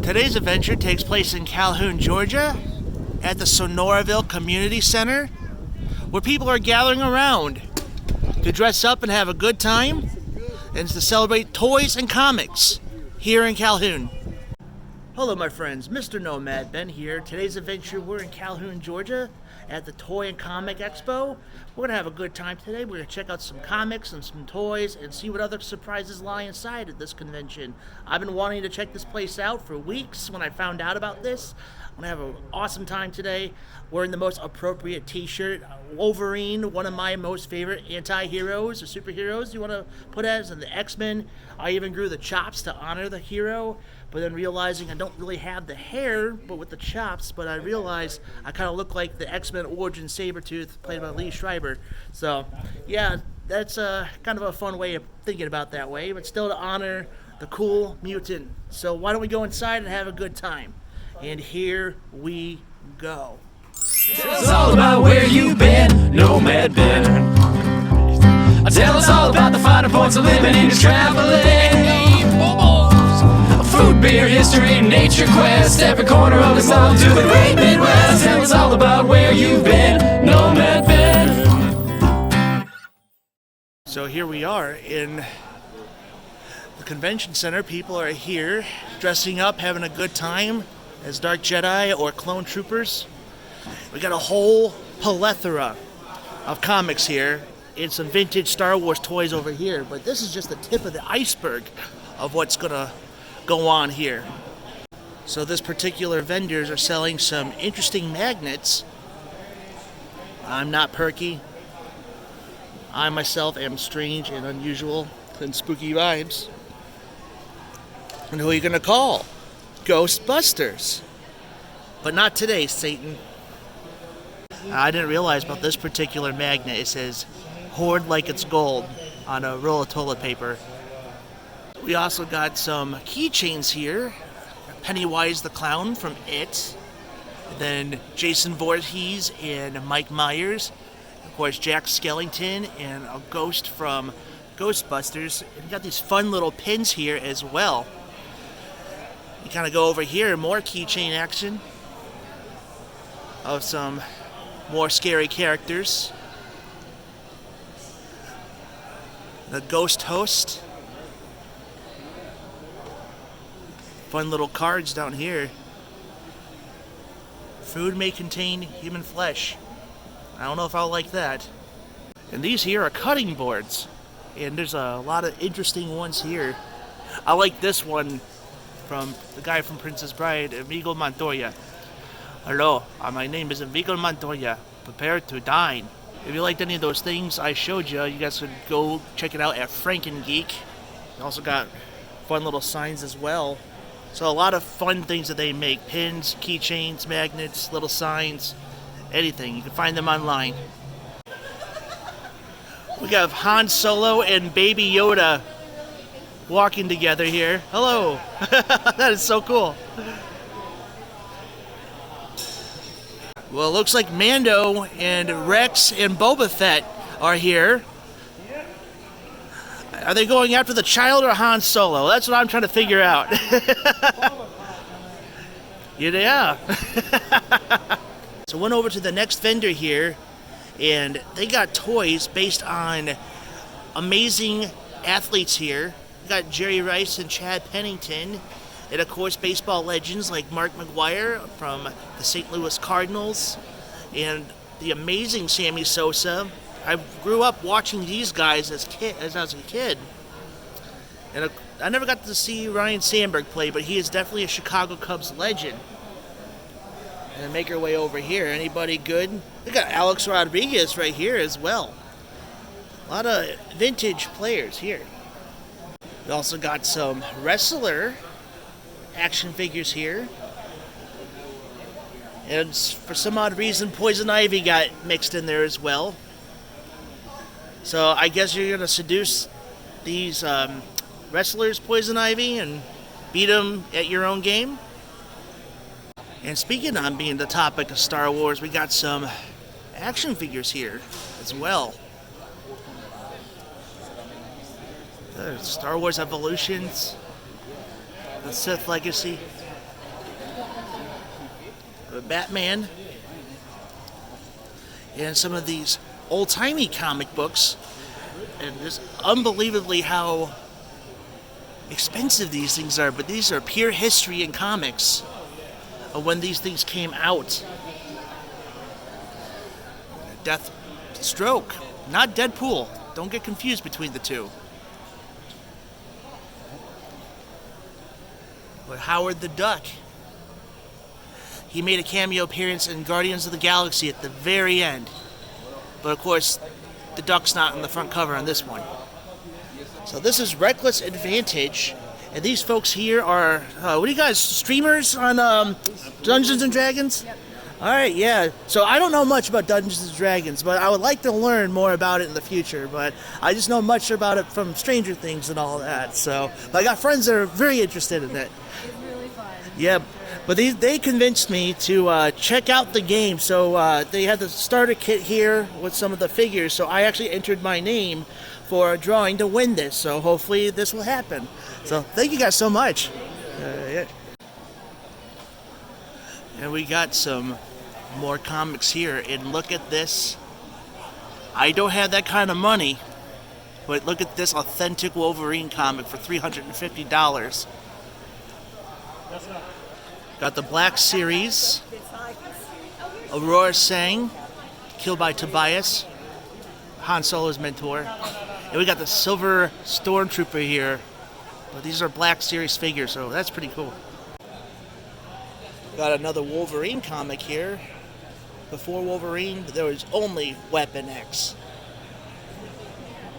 Today's adventure takes place in Calhoun, Georgia, at the Sonoraville Community Center, where people are gathering around to dress up and have a good time, and to celebrate toys and comics here in Calhoun. Hello my friends, Mr. Nomad Ben here. Today's adventure, we're in Calhoun, Georgia at the Toy and Comic Expo. We're going to have a good time today. We're going to check out some comics and some toys and see what other surprises lie inside at this convention. I've been wanting to check this place out for weeks when I found out about this. I'm going to have an awesome time today wearing the most appropriate t-shirt. Wolverine, one of my most favorite anti-heroes or superheroes you want to put as, and the X-Men. I even grew the chops to honor the hero, but then realizing I don't really have the hair, but with the chops, but I realized I kind of look like the X-Men origin Sabertooth played by Lee Schreiber. So, yeah, that's kind of a fun way of thinking about that way, but still to honor the cool mutant. So why don't we go inside and have a good time? And here we go. Tell us all about where you've been, Nomad Ben. Tell us all about the finer points of living in your traveling. Food, beer, history, nature quest. Every corner of this all to the great Midwest. Tell us all about where you've been, Nomad Ben. So here we are in the convention center. People are here dressing up, having a good time as Dark Jedi or clone troopers. We got a whole plethora of comics here and some vintage Star Wars toys over here, but this is just the tip of the iceberg of what's gonna go on here. So this particular vendors are selling some interesting magnets. I'm not perky. I myself am strange and unusual and spooky vibes. And who are you gonna call? Ghostbusters. But not today, Satan. I didn't realize about this particular magnet. It says, hoard like it's gold on a roll of toilet paper. We also got some keychains here. Pennywise the Clown from It. Then Jason Voorhees and Mike Myers. Of course, Jack Skellington and a ghost from Ghostbusters. And we got these fun little pins here as well. You kind of go over here, more keychain action of some more scary characters. The Ghost Host. Fun little cards down here. Food may contain human flesh. I don't know if I'll like that. And these here are cutting boards. And there's a lot of interesting ones here. I like this one from the guy from Princess Bride, Viggo Montoya. Hello, my name is Viggo Montoya. Prepare to dine. If you liked any of those things I showed you, you guys could go check it out at Franken Geek. They also got fun little signs as well. So a lot of fun things that they make. Pins, keychains, magnets, little signs, anything. You can find them online. We got Han Solo and Baby Yoda walking together here. Hello. That is so cool. Well, it looks like Mando and Rex and Boba Fett are here. Are they going after the child or Han Solo? That's what I'm trying to figure out. Yeah. So went over to the next vendor here, and they got toys based on amazing athletes here. We got Jerry Rice and Chad Pennington. And of course, baseball legends like Mark McGwire from the St. Louis Cardinals and the amazing Sammy Sosa. I grew up watching these guys as I was a kid. And I never got to see Ryan Sandberg play, but he is definitely a Chicago Cubs legend. And make our way over here. Anybody good? We got Alex Rodriguez right here as well. A lot of vintage players here. We also got some wrestler action figures here. And for some odd reason, Poison Ivy got mixed in there as well. So I guess you're going to seduce these wrestlers, Poison Ivy, and beat them at your own game. And speaking on being the topic of Star Wars, we got some action figures here as well. Star Wars Evolutions, the Sith Legacy. Batman, and some of these old-timey comic books, and just unbelievably how expensive these things are, but these are pure history in comics of when these things came out. Deathstroke, not Deadpool. Don't get confused between the two. But Howard the Duck. He made a cameo appearance in Guardians of the Galaxy at the very end. But of course, the duck's not on the front cover on this one. So this is Reckless Advantage. And these folks here are, what are you guys, streamers on Dungeons and Dragons? Yep. Alright, yeah. So I don't know much about Dungeons and Dragons, but I would like to learn more about it in the future. But I just know much about it from Stranger Things and all that. So but I got friends that are very interested in it. It's really fun. Yeah, but they convinced me to check out the game. So they had the starter kit here with some of the figures. So I actually entered my name for a drawing to win this. So hopefully this will happen. So thank you guys so much. Yeah. And we got some more comics here. And look at this. I don't have that kind of money, but look at this authentic Wolverine comic for $350. Got the Black Series. Aurora Sang, killed by Tobias, Han Solo's mentor. And we got the Silver Stormtrooper here. But these are Black Series figures, so that's pretty cool. Got another Wolverine comic here. Before Wolverine, there was only Weapon X.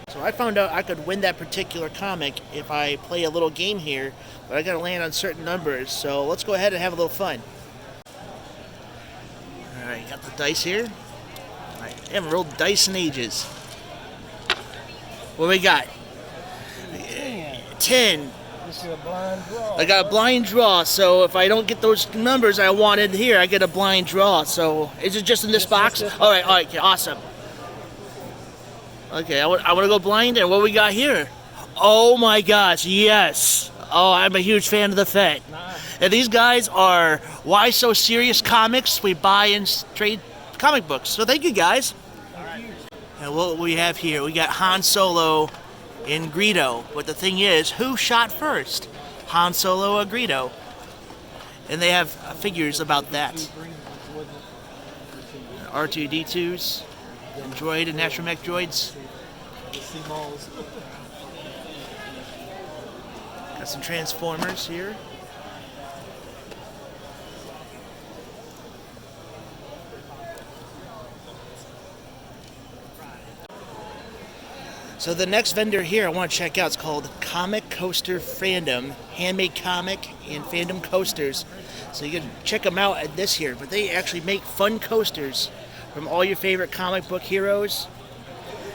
So I found out I could win that particular comic if I play a little game here, but I gotta land on certain numbers. So let's go ahead and have a little fun. Alright, got the dice here. I haven't rolled dice in ages. What we got? 10. This is a blind draw. I got a blind draw, so if I don't get those numbers I wanted here, I get a blind draw. So is it just in this box? All right, okay, awesome. Okay, I want to go blind, and what we got here? Oh my gosh, yes. Oh, I'm a huge fan of the Fett. And these guys are Why So Serious Comics. We buy and trade comic books. So thank you guys. And what we have here, we got Han Solo and Greedo. But the thing is, who shot first? Han Solo or Greedo? And they have figures about that. R2-D2s, and droid and astromech droids. Got some Transformers here. So the next vendor here I want to check out is called Comic Coaster Fandom, handmade comic and fandom coasters. So you can check them out at this here, but they actually make fun coasters from all your favorite comic book heroes.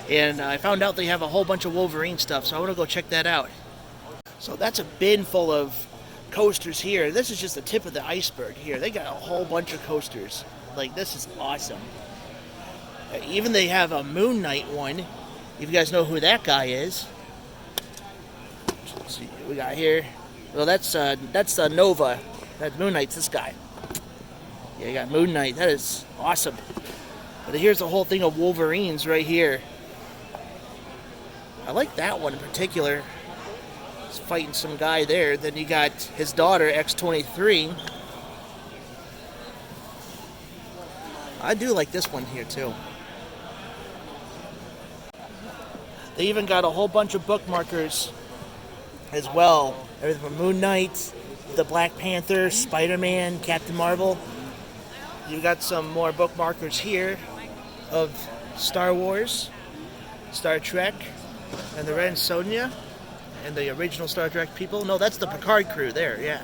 And I found out they have a whole bunch of Wolverine stuff, so I want to go check that out. So that's a bin full of coasters here. This is just the tip of the iceberg here. They got a whole bunch of coasters. Like, this is awesome. Even they have a Moon Knight one. If you guys know who that guy is. Let's see what we got here. Well, that's Nova. That Moon Knight's this guy. Yeah, you got Moon Knight. That is awesome. But here's the whole thing of Wolverines right here. I like that one in particular. He's fighting some guy there. Then you got his daughter, X-23. I do like this one here too. They even got a whole bunch of bookmarkers as well. Everything from Moon Knight, the Black Panther, Spider-Man, Captain Marvel. You've got some more bookmarkers here of Star Wars, Star Trek, and the Ren Sonja, and the original Star Trek people. No, that's the Picard crew there, yeah.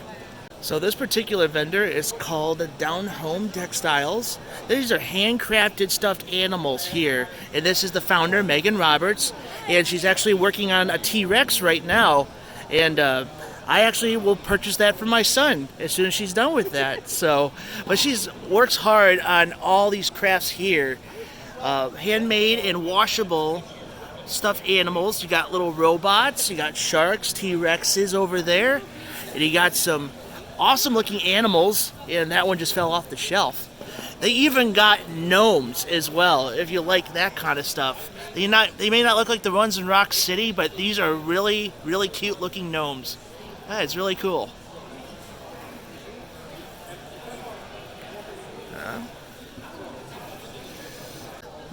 So this particular vendor is called Down Home Textiles. These are handcrafted stuffed animals here. And this is the founder, Megan Roberts. And she's actually working on a T-Rex right now. And I actually will purchase that for my son as soon as she's done with that. So, but she's works hard on all these crafts here. Handmade and washable stuffed animals. You got little robots. You got sharks, T-Rexes over there. And you got some awesome looking animals, and that one just fell off the shelf. They even got gnomes as well, if you like that kind of stuff. They may not look like the ones in Rock City, but these are really, really cute looking gnomes. It's really cool.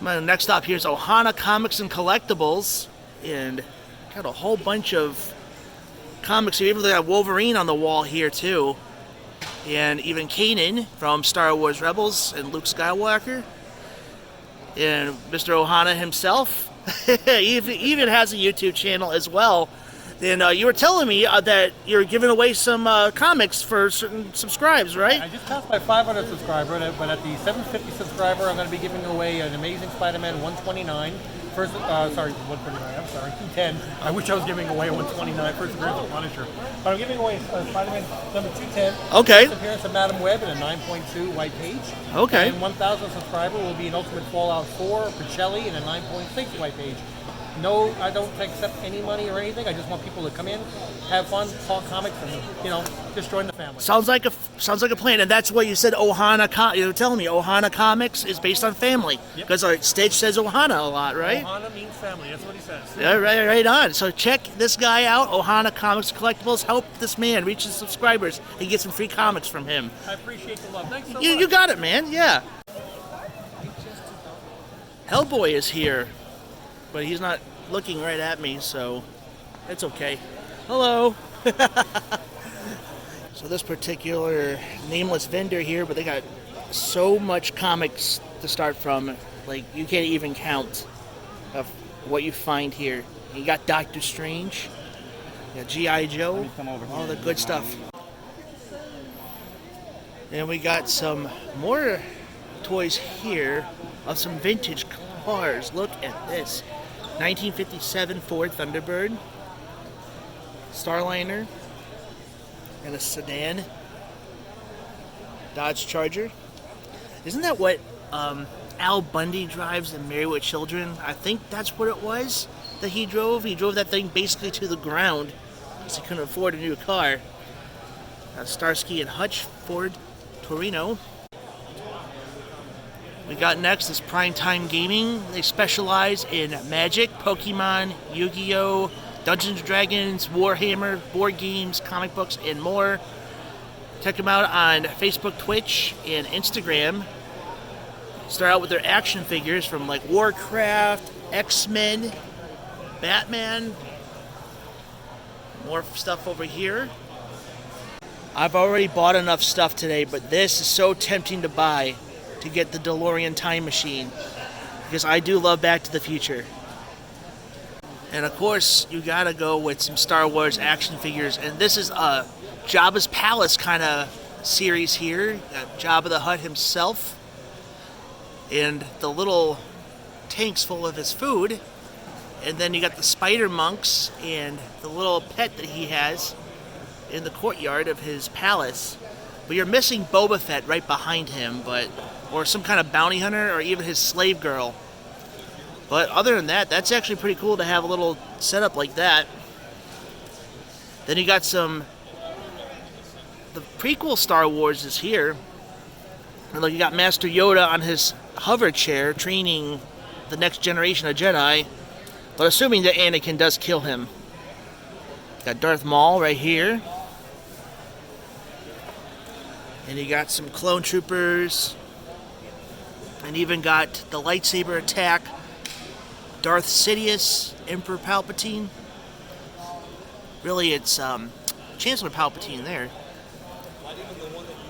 Next up here's Ohana Comics and Collectibles, and got a whole bunch of comics. You even got Wolverine on the wall here too, and even Kanan from Star Wars Rebels and Luke Skywalker, and Mr. Ohana himself. He even has a YouTube channel as well. And you were telling me that you're giving away some comics for certain subscribes, right? I just passed my 500 subscriber, but at the 750 subscriber, I'm going to be giving away an Amazing Spider-Man 129. 210. I wish I was giving away 129. First appearance of Punisher. But I'm giving away Spider-Man number 210. Okay. First appearance of Madam Web in a 9.2 white page. Okay. And 1,000 subscriber will be an Ultimate Fallout 4 for Shelley in a 9.6 white page. No, I don't accept any money or anything. I just want people to come in, have fun, talk comics, and just join the family. Sounds like a plan, and that's what you said. Ohana, you were telling me Ohana Comics is based on family, because our stage says Ohana a lot, right? Ohana means family. That's what he says. Yeah, right on. So check this guy out, Ohana Comics Collectibles. Help this man reach his subscribers and get some free comics from him. I appreciate the love. Thanks so much. You got it, man. Yeah. Hellboy is here, but he's not looking right at me, so it's okay. Hello. So this particular nameless vendor here, but they got so much comics to start from, like you can't even count of what you find here. You got Doctor Strange, you got G.I. Joe, all the good stuff. And we got some more toys here of some vintage cars. Look at this. 1957 Ford Thunderbird, Starliner, and a sedan Dodge Charger. Isn't that what Al Bundy drives in Married with Children? I think that's what it was that he drove. He drove that thing basically to the ground because he couldn't afford a new car. Starsky and Hutch Ford Torino. We got next is Primetime Gaming. They specialize in Magic, Pokemon, Yu-Gi-Oh!, Dungeons & Dragons, Warhammer, board games, comic books, and more. Check them out on Facebook, Twitch, and Instagram. Start out with their action figures from like Warcraft, X-Men, Batman. More stuff over here. I've already bought enough stuff today, but this is so tempting to buy to get the DeLorean time machine, because I do love Back to the Future. And of course, you gotta go with some Star Wars action figures, and this is a Jabba's Palace kind of series here. Got Jabba the Hutt himself, and the little tanks full of his food, and then you got the spider monks and the little pet that he has in the courtyard of his palace. But you're missing Boba Fett right behind him, or some kind of bounty hunter, or even his slave girl. But other than that, that's actually pretty cool to have a little setup like that. Then you got the prequel Star Wars is here. And look, you got Master Yoda on his hover chair training the next generation of Jedi. But assuming that Anakin does kill him. Got Darth Maul right here. And you got some clone troopers. And even got the lightsaber attack, Darth Sidious, Emperor Palpatine. Really, it's Chancellor Palpatine there.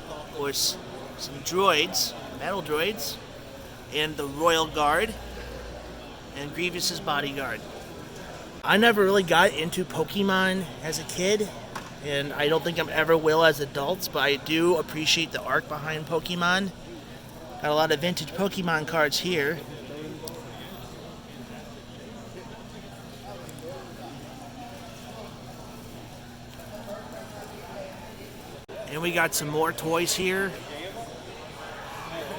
Of course, some droids, battle droids, and the Royal Guard, and Grievous's bodyguard. I never really got into Pokemon as a kid, and I don't think I ever will as adults, but I do appreciate the art behind Pokemon. Got a lot of vintage Pokemon cards here. And we got some more toys here.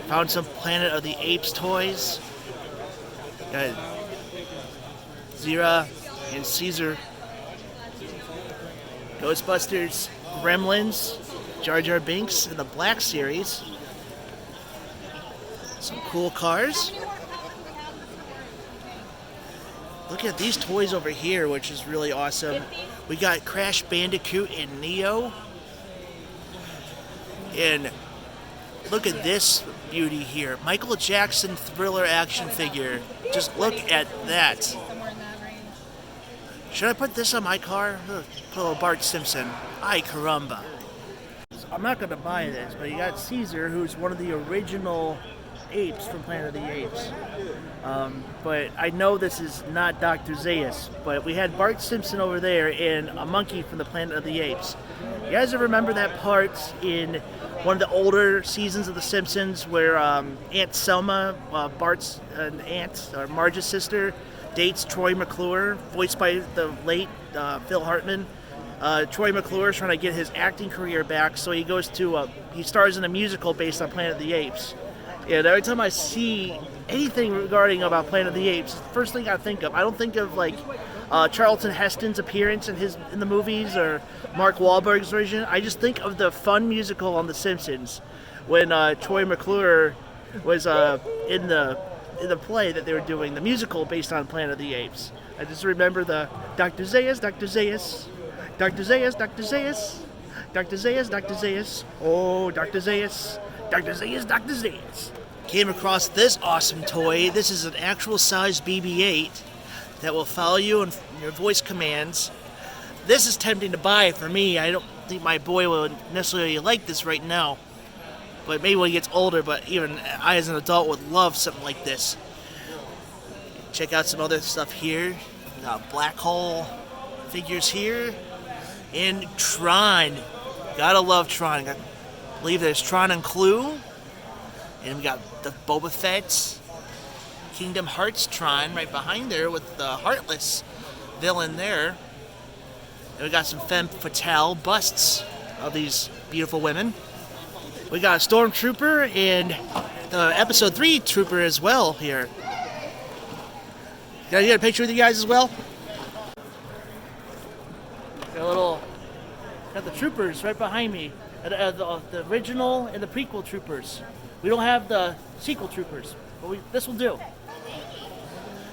Found some Planet of the Apes toys. Got Zira and Caesar. Ghostbusters, Gremlins, Jar Jar Binks in the Black Series. Some cool cars. Look at these toys over here, which is really awesome. We got Crash Bandicoot and Neo. And look at this beauty here. Michael Jackson Thriller action figure. Just look at that. Should I put this on my car? Put a little Bart Simpson. Ay caramba. I'm not going to buy this, but you got Caesar, who's one of the original apes from Planet of the Apes. But I know this is not Dr. Zaius, but we had Bart Simpson over there and a monkey from the Planet of the Apes. You guys ever remember that part in one of the older seasons of The Simpsons where Aunt Selma, Bart's aunt, or Marge's sister, dates Troy McClure, voiced by the late Phil Hartman. Troy McClure is trying to get his acting career back, so he goes to he stars in a musical based on Planet of the Apes. And every time I see anything regarding about Planet of the Apes, first thing I think of, I don't think of like Charlton Heston's appearance in the movies or Mark Wahlberg's version. I just think of the fun musical on The Simpsons when Troy McClure was in the play that they were doing, the musical based on Planet of the Apes. I just remember the Dr. Zaius, Dr. Zaius, Dr. Zaius, Dr. Zaius, Dr. Zaius, Dr. Zaius, oh, Dr. Zaius, Dr. Zaius, Dr. Zaius. Came across this awesome toy. This is an actual size BB-8 that will follow you in your voice commands. This is tempting to buy for me. I don't think my boy will necessarily like this right now, but maybe when he gets older. But even I as an adult would love something like this. Check out some other stuff here. Got black hole figures here. And Tron. Gotta love Tron. I believe there's Tron and Clue. And we got the Boba Fett, Kingdom Hearts Tron right behind there with the Heartless villain there. And we got some femme fatale busts of these beautiful women. We got a Stormtrooper and the Episode 3 Trooper as well here. Got a picture with you guys as well? Got the troopers right behind me. The original and the prequel troopers. We don't have the sequel troopers, but this will do.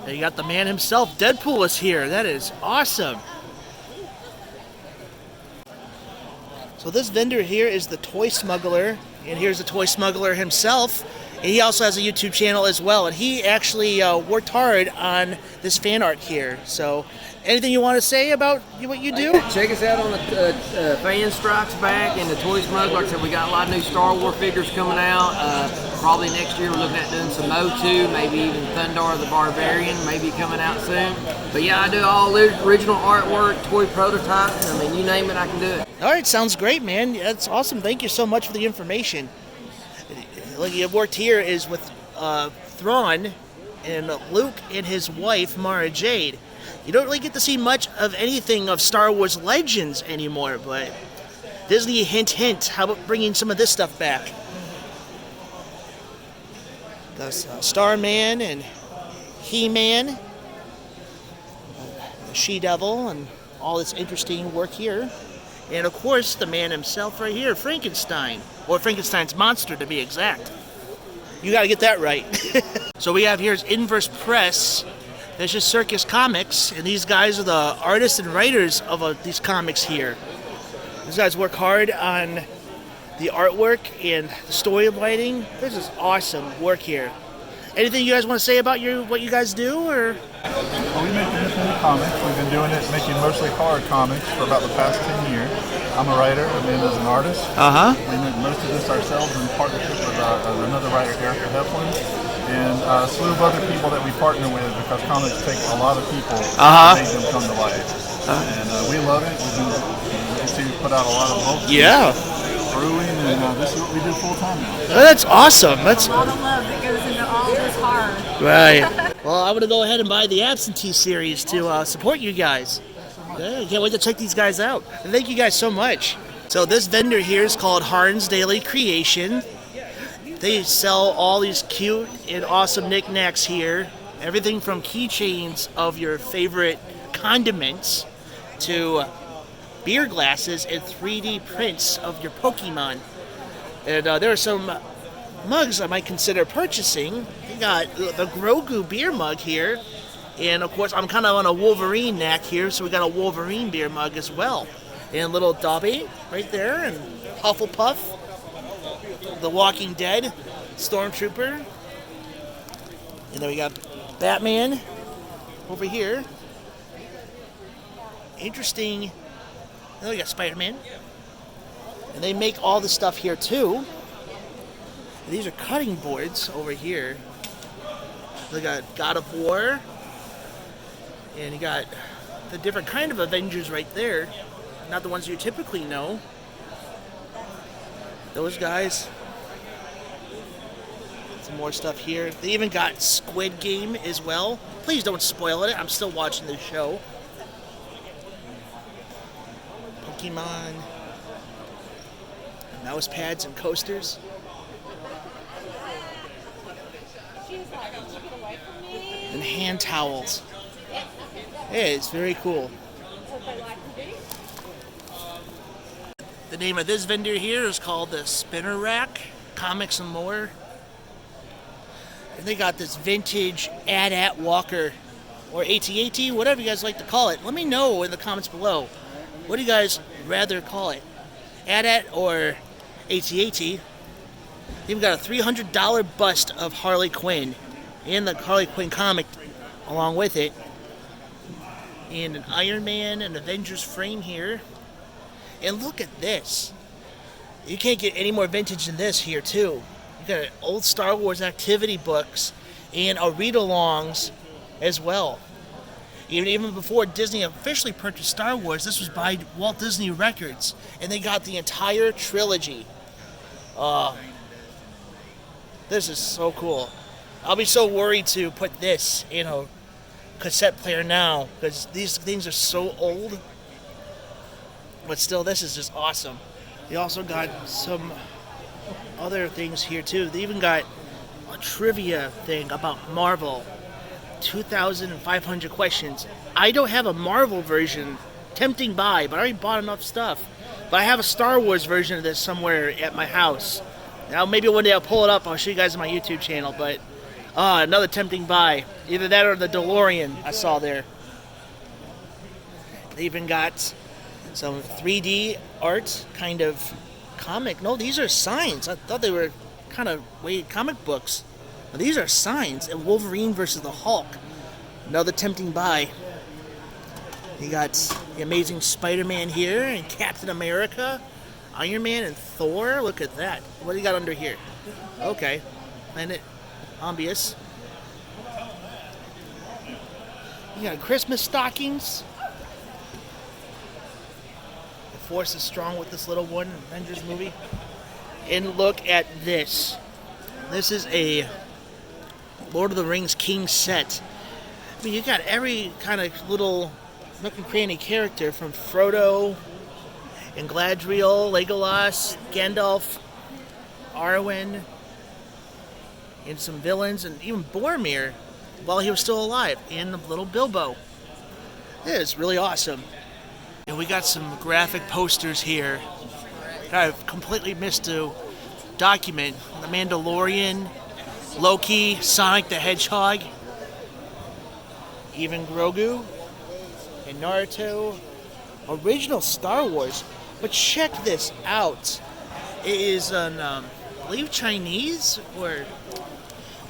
And you got the man himself. Deadpool is here. That is awesome. So this vendor here is the Toy Smuggler, and here's the Toy Smuggler himself. And he also has a YouTube channel as well, and he actually worked hard on this fan art here. So, anything you want to say about what you do? Check us out on the Fan Strikes Back and the Toy Smuggler. Like I said, we got a lot of new Star Wars figures coming out. Probably next year we're looking at doing some Motu, maybe even Thundar the Barbarian, maybe coming out soon. But yeah, I do all original artwork, toy prototypes. I mean, you name it, I can do it. All right, sounds great, man. That's awesome. Thank you so much for the information. Like you worked here is with Thrawn and Luke and his wife Mara Jade. You don't really get to see much of anything of Star Wars Legends anymore, but Disney, hint, hint. How about bringing some of this stuff back? The Starman and He-Man, the She-Devil, and all this interesting work here. And of course, the man himself right here, Frankenstein. Or Frankenstein's monster, to be exact. You gotta get that right. So we have here's Inverse Press. There's just Circus Comics, and these guys are the artists and writers of these comics here. These guys work hard on the artwork and the story writing. This is awesome work here. Anything you guys want to say about what you guys do, or? Well, we make independent comics. We've been doing it, making mostly horror comics for about the past 10 years. I'm a writer, Amanda's an artist. We make most of this ourselves in partnership with another writer, Erica Heflin, and a slew of other people that we partner with because comics take a lot of people to make them come to life. And we love it. We've been to put out a lot of books. Yeah. Brewing, and this is what we do full time now. That's awesome. That's a lot of love that goes into all this horror. right. Well, I'm gonna go ahead and buy the Absentee series to support you guys. Yeah, can't wait to check these guys out. And thank you guys so much. So this vendor here is called Harn-Dailey Creation. They sell all these cute and awesome knickknacks here. Everything from keychains of your favorite condiments to beer glasses and 3D prints of your Pokemon. And there are some mugs I might consider purchasing. You got the Grogu beer mug here. And of course, I'm kind of on a Wolverine knack here, so we got a Wolverine beer mug as well. And little Dobby right there, and Hufflepuff, The Walking Dead, Stormtrooper. And then we got Batman over here. Interesting. And then we got Spider-Man. And they make all the stuff here too. And these are cutting boards over here. They got God of War. And you got the different kind of Avengers right there. Not the ones you typically know. Those guys. Some more stuff here. They even got Squid Game as well. Please don't spoil it. I'm still watching the show. Pokemon. Mouse pads and coasters. And hand towels. Hey, it's very cool. The name of this vendor here is called the Spinner Rack, Comics and More. And they got this vintage AT-AT Walker, or AT-AT, whatever you guys like to call it. Let me know in the comments below. What do you guys rather call it? AT-AT or AT-AT? They've got a $300 bust of Harley Quinn and the Harley Quinn comic along with it. And an Iron Man and Avengers frame here. And look at this. You can't get any more vintage than this here too. You got old Star Wars activity books and a read-alongs as well. Even before Disney officially purchased Star Wars, this was by Walt Disney Records, and they got the entire trilogy. This is so cool. I'll be so worried to put this in a cassette player now, because these things are so old. But still, this is just awesome. They also got some other things here too. They even got a trivia thing about Marvel. 2,500 questions. I don't have a Marvel version, tempting buy, but I already bought enough stuff. But I have a Star Wars version of this somewhere at my house. Now maybe one day I'll pull it up. I'll show you guys on my YouTube channel. But another tempting buy. Either that or the DeLorean I saw there. They even got some 3D art kind of comic. No, these are signs. I thought they were kind of comic books. But these are signs. And Wolverine versus the Hulk. Another tempting buy. You got the Amazing Spider-Man here and Captain America, Iron Man, and Thor. Look at that. What do you got under here? Okay. Planet Ambius. You got Christmas stockings. The Force is strong with this little one, Avengers movie. And look at this. This is a Lord of the Rings King set. I mean, you got every kind of little nook and cranny character from Frodo and Galadriel, Legolas, Gandalf, Arwen, and some villains, and even Boromir while he was still alive, and the little Bilbo. It is really awesome. And we got some graphic posters here that I've completely missed to document. The Mandalorian, Loki, Sonic the Hedgehog, even Grogu, and Naruto. Original Star Wars. But check this out. It is an, I believe, Chinese or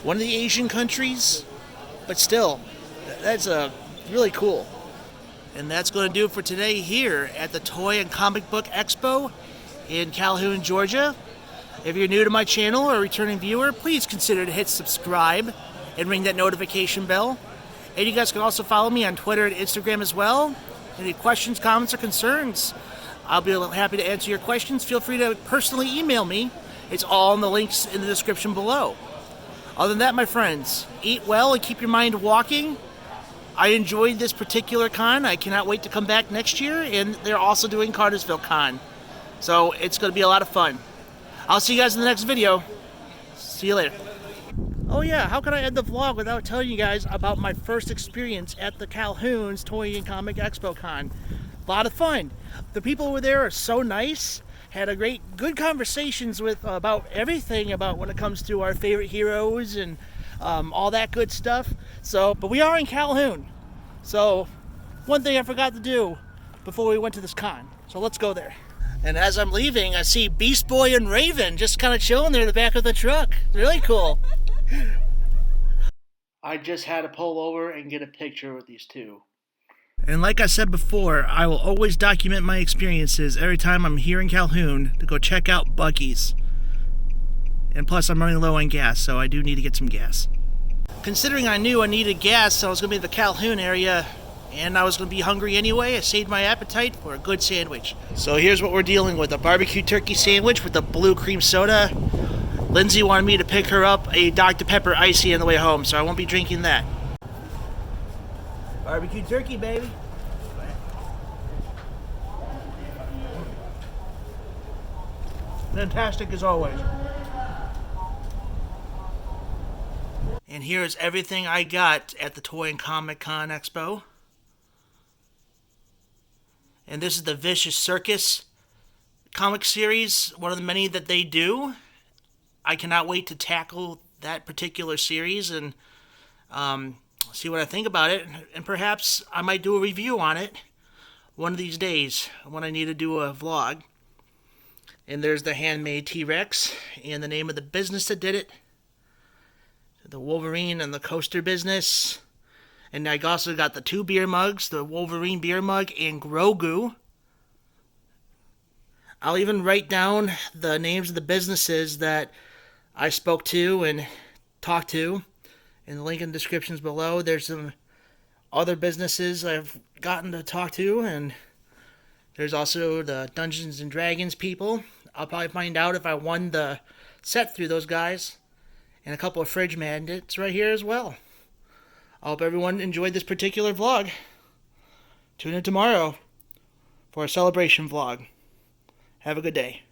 one of the Asian countries. But still, that's really cool. And that's going to do it for today here at the Toy and Comic Book Expo in Calhoun, Georgia. If you're new to my channel or a returning viewer, please consider to hit subscribe and ring that notification bell. And you guys can also follow me on Twitter and Instagram as well. Any questions, comments, or concerns, I'll be happy to answer your questions. Feel free to personally email me. It's all in the links in the description below. Other than that, my friends, eat well and keep your mind walking. I enjoyed this particular con. I cannot wait to come back next year. And they're also doing Cartersville Con. So it's going to be a lot of fun. I'll see you guys in the next video. See you later. Oh yeah, how could I end the vlog without telling you guys about my first experience at the Calhoun's Toy and Comic Expo Con? A lot of fun. The people over there are so nice. Had a good conversations with about everything about when it comes to our favorite heroes and all that good stuff. So, but we are in Calhoun. So, one thing I forgot to do before we went to this con. So let's go there. And as I'm leaving, I see Beast Boy and Raven just kind of chilling there in the back of the truck. Really cool. I just had to pull over and get a picture with these two. And like I said before, I will always document my experiences every time I'm here in Calhoun to go check out Buc-ee's. And plus I'm running low on gas, so I do need to get some gas. Considering I knew I needed gas, so I was going to be in the Calhoun area, and I was going to be hungry anyway, I saved my appetite for a good sandwich. So here's what we're dealing with. A barbecue turkey sandwich with a blue cream soda. Lindsay wanted me to pick her up a Dr. Pepper Icy on the way home, so I won't be drinking that. Barbecue turkey, baby. Fantastic as always. And here's everything I got at the Toy and Comic Con Expo. And this is the Vicious Circus comic series, one of the many that they do. I cannot wait to tackle that particular series and see what I think about it. And perhaps I might do a review on it one of these days when I need to do a vlog. And there's the handmade T-Rex and the name of the business that did it. The Wolverine and the coaster business. And I also got the 2 beer mugs, the Wolverine beer mug and Grogu. I'll even write down the names of the businesses that I spoke to and talked to in the link in the descriptions below. There's some other businesses I've gotten to talk to, and there's also the Dungeons and Dragons people. I'll probably find out if I won the set through those guys. And a couple of fridge magnets right here as well. I hope everyone enjoyed this particular vlog. Tune in tomorrow for a celebration vlog. Have a good day.